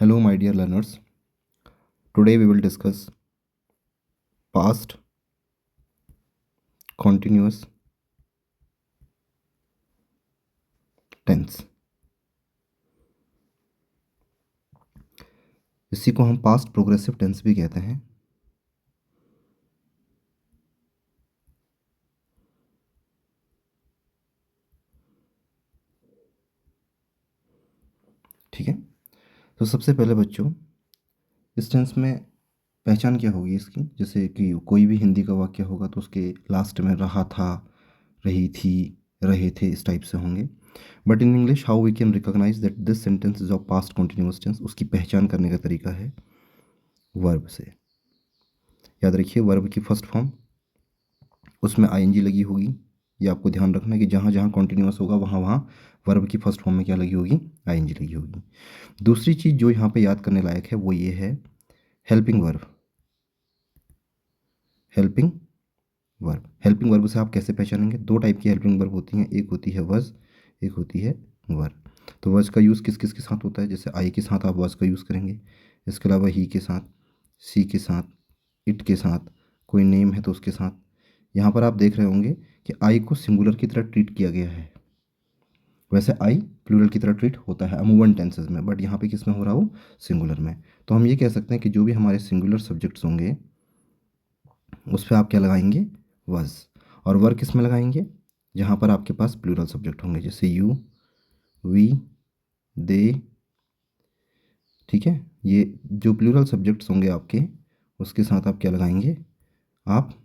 Hello, my dear learners. Today we will discuss past continuous tense. इसी को हम past progressive tense भी कहते हैं। ठीक है, तो सबसे पहले बच्चों इस टेंस में पहचान क्या होगी इसकी। जैसे कि कोई भी हिंदी का वाक्य होगा तो उसके लास्ट में रहा था, रही थी, रहे थे, इस टाइप से होंगे। But in English how we can recognise that this sentence is of past continuous tense, उसकी पहचान करने का तरीका है वर्ब से। याद रखिए, वर्ब की फर्स्ट फॉर्म उसमें आईएनजी लगी होगी। ये आपको ध्यान रखना है कि जहाँ जहाँ कॉन्टिन्यूअस होगा वहाँ वहाँ वर्ब की फर्स्ट फॉर्म में क्या लगी होगी, आईएनजी लगी होगी। दूसरी चीज़ जो यहाँ पे याद करने लायक है वो ये है helping verb. Helping verb, helping verb से आप कैसे पहचानेंगे? दो टाइप की हेल्पिंग वर्ब होती हैं, एक होती है वज, एक होती है वर। तो वज का यूज़ किस किस के साथ होता है? जैसे आई के साथ आप वज का यूज़ करेंगे, इसके अलावा ही के साथ, सी के साथ, इट के साथ, कोई नेम है तो उसके साथ। यहाँ पर आप देख रहे होंगे कि आई को सिंगुलर की तरह ट्रीट किया गया है। वैसे आई प्लूरल की तरह ट्रीट होता है अमूवन टेंसेज में, बट यहाँ पे किस में हो रहा हो, सिंगुलर में। तो हम ये कह सकते हैं कि जो भी हमारे सिंगुलर सब्जेक्ट्स होंगे उस पर आप क्या लगाएंगे, वज। और वर किस में लगाएंगे, जहाँ पर आपके पास प्लूरल सब्जेक्ट होंगे, जैसे यू, वी, दे। ठीक है, ये जो प्लूरल सब्जेक्ट्स होंगे आपके, उसके साथ आप क्या लगाएंगे, आप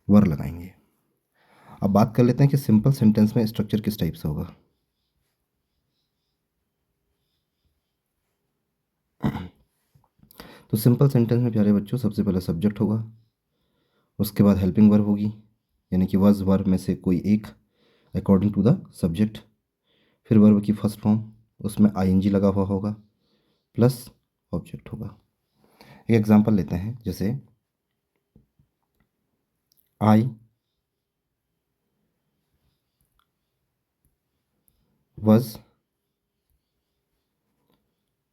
वर लगाएंगे। अब बात कर लेते हैं कि सिंपल सेंटेंस में स्ट्रक्चर किस टाइप से होगा। तो सिंपल सेंटेंस में प्यारे बच्चों सबसे पहले सब्जेक्ट होगा, उसके बाद हेल्पिंग वर्ब होगी, यानी कि वर्ज वर्ब में से कोई एक अकॉर्डिंग टू द सब्जेक्ट। फिर वर्ब की फर्स्ट फॉर्म, उसमें आईएनजी लगा हुआ होगा, प्लस ऑब्जेक्ट होगा। एक एग्जांपल लेते हैं, जैसे I was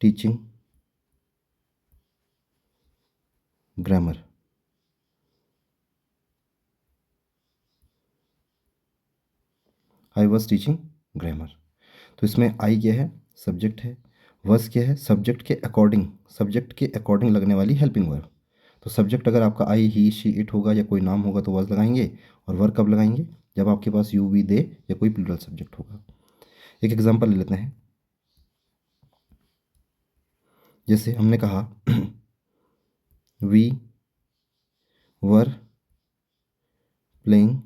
teaching grammar. I was teaching grammar. तो इसमें आई क्या है, सब्जेक्ट है। वॉज क्या है, सब्जेक्ट के अकॉर्डिंग, सब्जेक्ट के अकॉर्डिंग लगने वाली हेल्पिंग वर्ब। तो सब्जेक्ट अगर आपका आई, ही, शी, इट होगा या कोई नाम होगा तो वॉज लगाएंगे। और वर्ब कब लगाएंगे, जब आपके पास यू, वी, दे या कोई प्लूरल सब्जेक्ट होगा। एक एग्जांपल ले लेते हैं, जैसे हमने कहा वी वर प्लेइंग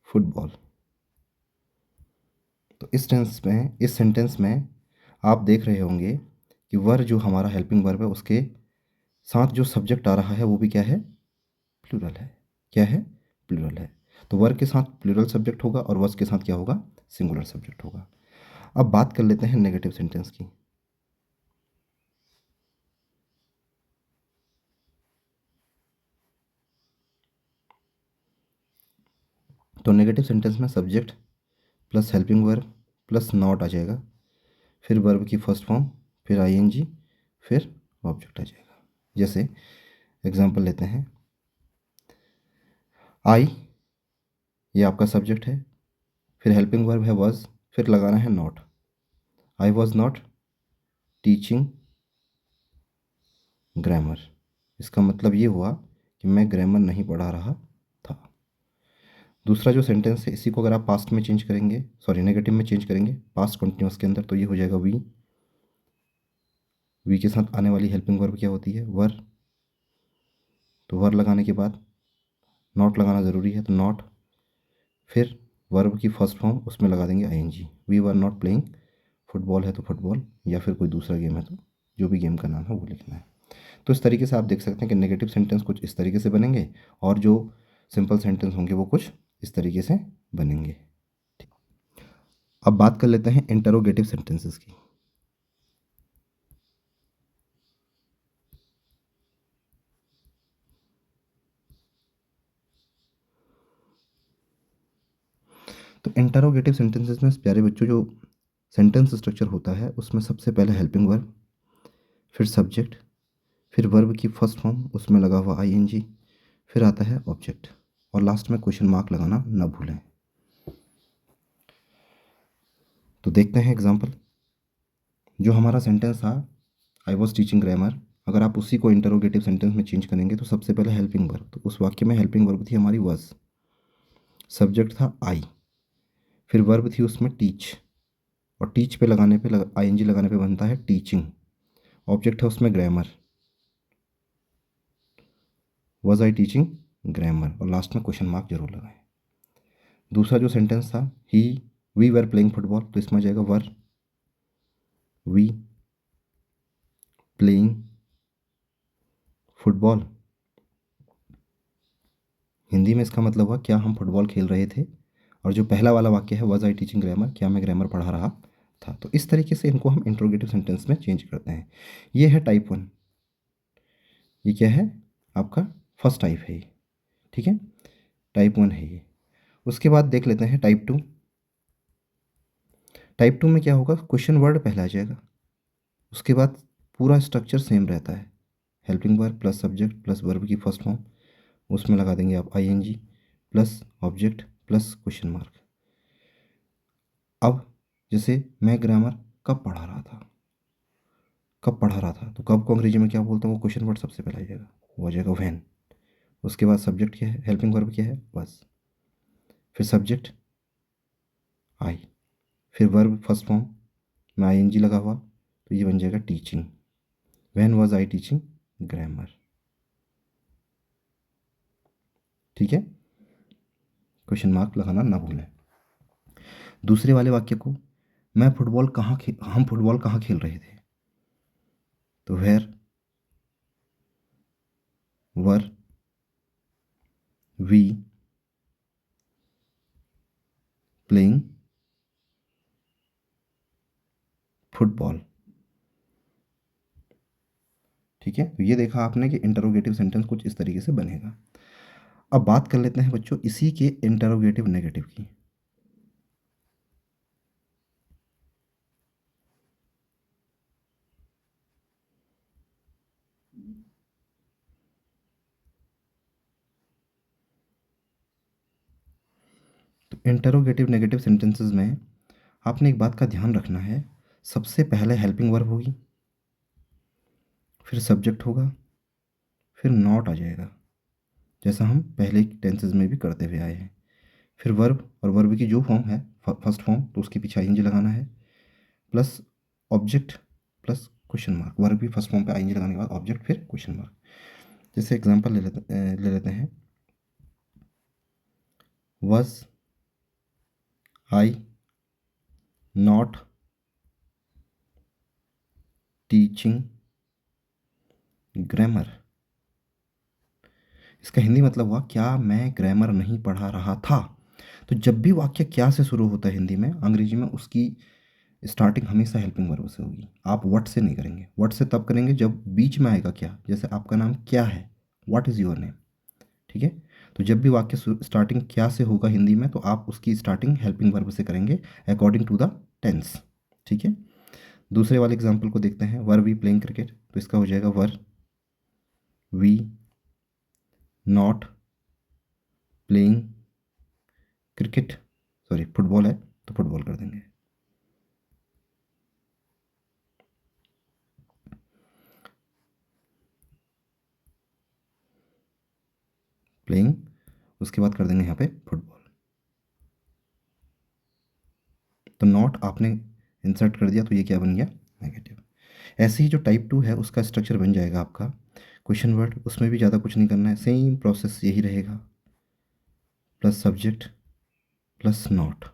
फुटबॉल। तो इस सेंटेंस में आप देख रहे होंगे कि वर जो हमारा हेल्पिंग वर्ब है उसके साथ जो सब्जेक्ट आ रहा है वो भी क्या है, प्लूरल है। क्या है, प्लूरल है। तो वर के साथ प्लूरल सब्जेक्ट होगा और वज के साथ क्या होगा, सिंगुलर सब्जेक्ट होगा। अब बात कर लेते हैं नेगेटिव सेंटेंस की। तो नेगेटिव सेंटेंस में subject plus helping verb plus not आ जाएगा, फिर वर्ब की फर्स्ट फॉर्म, फिर आईएनजी, फिर ऑब्जेक्ट आ जाएगा। जैसे एग्जांपल लेते हैं, आई ये आपका सब्जेक्ट है, फिर हेल्पिंग वर्ब है वॉज, फिर लगाना है not. I was not teaching grammar. इसका मतलब ये हुआ कि मैं ग्रामर नहीं पढ़ा रहा था। दूसरा जो सेंटेंस है इसी को अगर आप पास्ट में चेंज करेंगे, सॉरी नेगेटिव में चेंज करेंगे पास्ट कंटिन्यूअस के अंदर, तो ये हो जाएगा वी। वी के साथ आने वाली हेल्पिंग वर्ब क्या होती है, वर। तो वर लगाने के बाद नॉट लगाना ज़रूरी है, तो नॉट। फिर वर्ब की फर्स्ट फॉर्म उसमें लगा देंगे ING. We were not playing football है तो फुटबॉल, या फिर कोई दूसरा गेम है तो जो भी गेम का नाम है वो लिखना है। तो इस तरीके से आप देख सकते हैं कि नेगेटिव सेंटेंस कुछ इस तरीके से बनेंगे और जो सिंपल सेंटेंस होंगे वो कुछ इस तरीके से बनेंगे। अब बात कर लेते हैं इंटरोगेटिव सेंटेंसेस की। तो इंटरोगेटिव सेंटेंसेस में प्यारे बच्चों जो सेंटेंस स्ट्रक्चर होता है उसमें सबसे पहले हेल्पिंग वर्ब, फिर सब्जेक्ट, फिर वर्ब की फर्स्ट फॉर्म उसमें लगा हुआ आईएनजी, फिर आता है ऑब्जेक्ट और लास्ट में क्वेश्चन मार्क लगाना ना भूलें। तो देखते हैं एग्जांपल। जो हमारा सेंटेंस था आई वॉज टीचिंग ग्रामर, अगर आप उसी को इंटरोगेटिव सेंटेंस में चेंज करेंगे तो सबसे पहले हेल्पिंग वर्ब, तो उस वाक्य में हेल्पिंग वर्ब थी हमारी वॉज, सब्जेक्ट था आई, फिर वर्ब थी उसमें टीच, और टीच पे लगाने पे आईएनजी लगाने पे बनता है टीचिंग, ऑब्जेक्ट है उसमें grammar, was I teaching grammar, और लास्ट में क्वेश्चन मार्क जरूर लगाएं। दूसरा जो सेंटेंस था ही वी वर प्लेइंग फुटबॉल, तो इसमें आ जाएगा were we playing football. Hindi में इसका मतलब हुआ क्या हम फुटबॉल खेल रहे थे, और जो पहला वाला वाक्य है वॉज आई टीचिंग ग्रामर, क्या मैं ग्रामर पढ़ा रहा था। तो इस तरीके से इनको हम इंट्रोगेटिव सेंटेंस में चेंज करते हैं। ये है टाइप 1, ये क्या है आपका फर्स्ट टाइप है ये, ठीक है, टाइप 1 है ये। उसके बाद देख लेते हैं टाइप 2। टाइप 2 में क्या होगा, क्वेश्चन वर्ड पहले आ जाएगा, उसके बाद पूरा स्ट्रक्चर सेम रहता है, helping verb plus subject plus verb की फर्स्ट फॉर्म, उसमें लगा देंगे आप ING plus object plus question mark. अब जैसे मैं ग्रामर कब पढ़ा रहा था, कब पढ़ा रहा था, तो कब को अंग्रेजी में क्या बोलते हैं, वो क्वेश्चन वर्ड सबसे पहले आ जाएगा, वो आ जाएगा व्हेन। उसके बाद सब्जेक्ट क्या है, हेल्पिंग वर्ब क्या है बस, फिर सब्जेक्ट आई, फिर वर्ब फर्स्ट फॉर्म में आईएनजी लगा हुआ, तो ये बन जाएगा teaching, when was I teaching grammar, ठीक है, क्वेश्चन मार्क लगाना ना भूलें। दूसरे वाले वाक्य को हम फुटबॉल कहाँ खेल रहे थे, तो where were we playing football, ठीक है। तो ये देखा आपने कि इंटरोगेटिव सेंटेंस कुछ इस तरीके से बनेगा। अब बात कर लेते हैं बच्चों इसी के इंटरोगेटिव नेगेटिव की। तो इंटरोगेटिव नेगेटिव सेंटेंसेस में आपने एक बात का ध्यान रखना है, सबसे पहले हेल्पिंग वर्ब होगी, फिर सब्जेक्ट होगा, फिर नॉट आ जाएगा, जैसा हम पहले टेंसेस में भी करते हुए आए हैं, फिर वर्ब, और वर्ब की जो फॉर्म है फर्स्ट फॉर्म, तो उसके पीछे आईएनजी लगाना है, plus object plus question mark, verb भी फर्स्ट फॉर्म पे आईएनजी लगाने के बाद ऑब्जेक्ट फिर क्वेश्चन मार्क। जैसे एग्जांपल ले लेते हैं, was I not teaching grammar, इसका हिंदी मतलब हुआ क्या मैं ग्रामर नहीं पढ़ा रहा था। तो जब भी वाक्य क्या से शुरू होता है हिंदी में, अंग्रेजी में उसकी स्टार्टिंग हमेशा हेल्पिंग वर्ब से होगी। आप व्हाट से नहीं करेंगे, व्हाट से तब करेंगे जब बीच में आएगा क्या, जैसे आपका नाम क्या है, व्हाट इज़ योर नेम, ठीक है। तो जब भी वाक्य स्टार्टिंग क्या से होगा हिंदी में, तो आप उसकी स्टार्टिंग हेल्पिंग वर्ब से करेंगे अकॉर्डिंग टू द टेंस, ठीक है। दूसरे वाले एग्जाम्पल को देखते हैं, वर वी प्लेइंग क्रिकेट, तो इसका हो जाएगा were we not playing cricket, sorry football है तो फुटबॉल कर देंगे। प्लेइंग, उसके बाद कर देंगे यहाँ पे फुटबॉल, तो नॉट आपने इंसर्ट कर दिया तो ये क्या बन गया नेगेटिव। ऐसे ही जो टाइप 2 है उसका स्ट्रक्चर बन जाएगा आपका क्वेश्चन वर्ड, उसमें भी ज़्यादा कुछ नहीं करना है, सेम प्रोसेस यही रहेगा, plus subject plus not,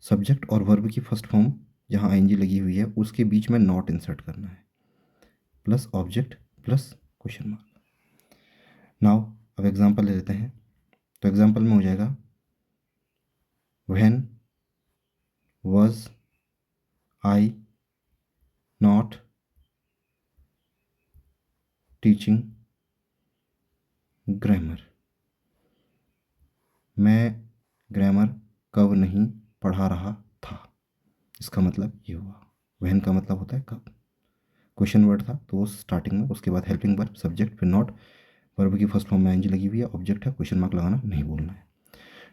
subject और वर्ब की फर्स्ट फॉर्म जहाँ आईएनजी लगी हुई है उसके बीच में नॉट इंसर्ट करना है, plus object plus question mark. Now अब एग्जांपल ले लेते हैं, तो एग्जांपल में हो जाएगा when was I not teaching grammar, मैं ग्रामर कब नहीं पढ़ा रहा था, इसका मतलब ये हुआ। व्हेन का मतलब होता है कब। क्वेश्चन वर्ड था तो वो स्टार्टिंग में, उसके बाद हेल्पिंग वर्ब, सब्जेक्ट, फिर नॉट, वर्ब की फर्स्ट फॉर्म में आईएनजी लगी हुई है, ऑब्जेक्ट है, क्वेश्चन मार्क लगाना नहीं बोलना है।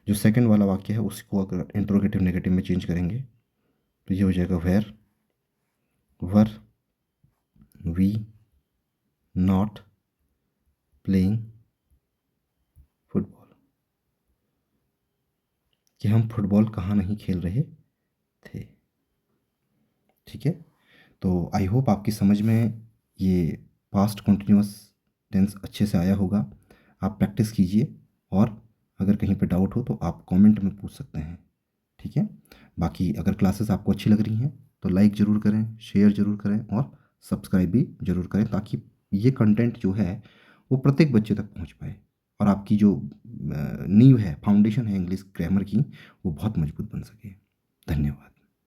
जो सेकंड वाला वाक्य है उसको अगर इंट्रोगेटिव नेगेटिव में चेंज करेंगे तो ये हो जाएगा where were we not playing football, कि हम फुटबॉल कहाँ नहीं खेल रहे थे। ठीक है, तो आई होप आपकी समझ में ये पास्ट कंटिन्यूअस टेंस अच्छे से आया होगा। आप प्रैक्टिस कीजिए, और अगर कहीं पे डाउट हो तो आप कमेंट में पूछ सकते हैं। ठीक है, बाकी अगर क्लासेस आपको अच्छी लग रही हैं तो लाइक ज़रूर करें, शेयर ज़रूर करें, और सब्सक्राइब भी ज़रूर करें, ताकि ये कंटेंट जो है वो प्रत्येक बच्चे तक पहुंच पाए, और आपकी जो नींव है, फाउंडेशन है इंग्लिश ग्रामर की, वो बहुत मजबूत बन सके। धन्यवाद।